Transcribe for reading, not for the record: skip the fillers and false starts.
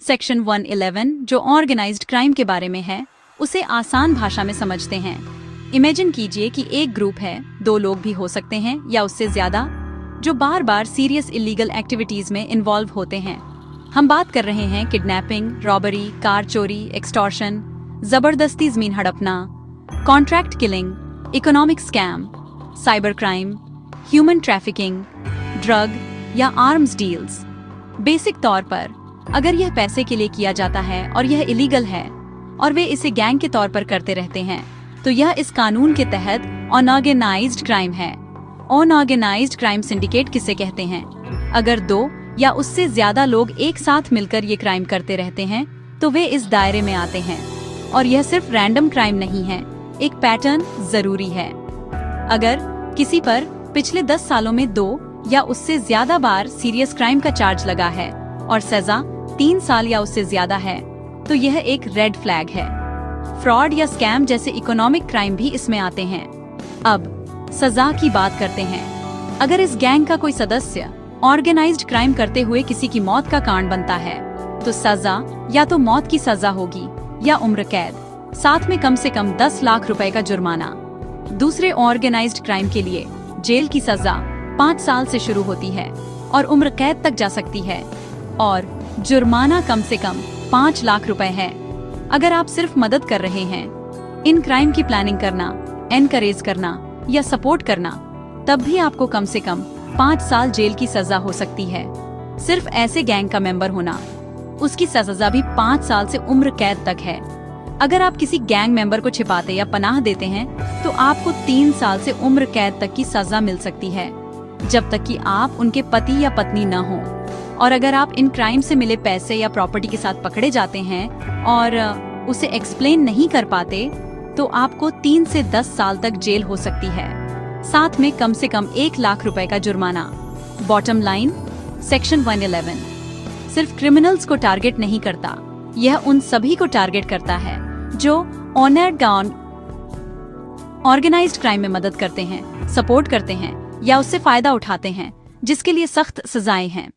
Section 111 जो organised crime के बारे में है, उसे आसान भाषा में समझते हैं। इमेजिन कीजिए कि एक ग्रुप है, 2 लोग भी हो सकते हैं या उससे ज्यादा, जो बार बार सीरियस इलीगल एक्टिविटीज में इन्वॉल्व होते हैं। हम बात कर रहे हैं किडनैपिंग, रॉबरी, कार चोरी, एक्सटॉर्शन, जबरदस्ती जमीन हड़पना, contract killing, economic scam, cyber crime, human trafficking, drug या आर्म्स डील्स। बेसिक तौर पर अगर यह पैसे के लिए किया जाता है और यह इलीगल है और वे इसे गैंग के तौर पर करते रहते हैं, तो यह इस कानून के तहत अनऑर्गेनाइज्ड क्राइम है। अनऑर्गेनाइज्ड क्राइम सिंडिकेट किसे कहते हैं? अगर 2 या उससे ज्यादा लोग एक साथ मिलकर ये क्राइम करते रहते हैं तो वे इस दायरे में आते हैं। और यह सिर्फ रैंडम क्राइम नहीं है, एक पैटर्न जरूरी है। अगर किसी पर पिछले 10 सालों में 2 या उससे ज्यादा बार सीरियस क्राइम का चार्ज लगा है और सजा 3 साल या उससे ज्यादा है, तो यह एक रेड फ्लैग है। फ्रॉड या स्कैम जैसे इकोनॉमिक क्राइम भी इसमें आते हैं। अब सजा की बात करते हैं। अगर इस गैंग का कोई सदस्य ऑर्गेनाइज्ड क्राइम करते हुए किसी की मौत का कारण बनता है, तो सजा या तो मौत की सजा होगी या उम्र कैद, साथ में कम 10 लाख रुपए का जुर्माना। दूसरे ऑर्गेनाइज्ड क्राइम के लिए जेल की सजा 5 साल से शुरू होती है और उम्र कैद तक जा सकती है, और जुर्माना कम 5 लाख रुपए है। अगर आप सिर्फ मदद कर रहे हैं, इन क्राइम की प्लानिंग करना, एनकरेज करना या सपोर्ट करना, तब भी आपको कम 5 साल जेल की सजा हो सकती है। सिर्फ ऐसे गैंग का मेंबर होना, उसकी सजा भी 5 साल से उम्र कैद तक है। अगर आप किसी गैंग मेंबर को छिपाते या पनाह देते हैं, तो आपको 3 साल से उम्र कैद तक की सजा मिल सकती है, जब तक कि आप उनके पति या पत्नी न हो। और अगर आप इन क्राइम से मिले पैसे या प्रॉपर्टी के साथ पकड़े जाते हैं और उसे एक्सप्लेन नहीं कर पाते, तो आपको 3 से 10 साल तक जेल हो सकती है, साथ में कम 1 लाख रुपए का जुर्माना। बॉटम लाइन, सेक्शन 111 सिर्फ क्रिमिनल्स को टारगेट नहीं करता, यह उन सभी को टारगेट करता है जो ऑर्गेनाइज्ड क्राइम में मदद करते हैं, सपोर्ट करते हैं या उससे फायदा उठाते हैं, जिसके लिए सख्त सजाएं हैं।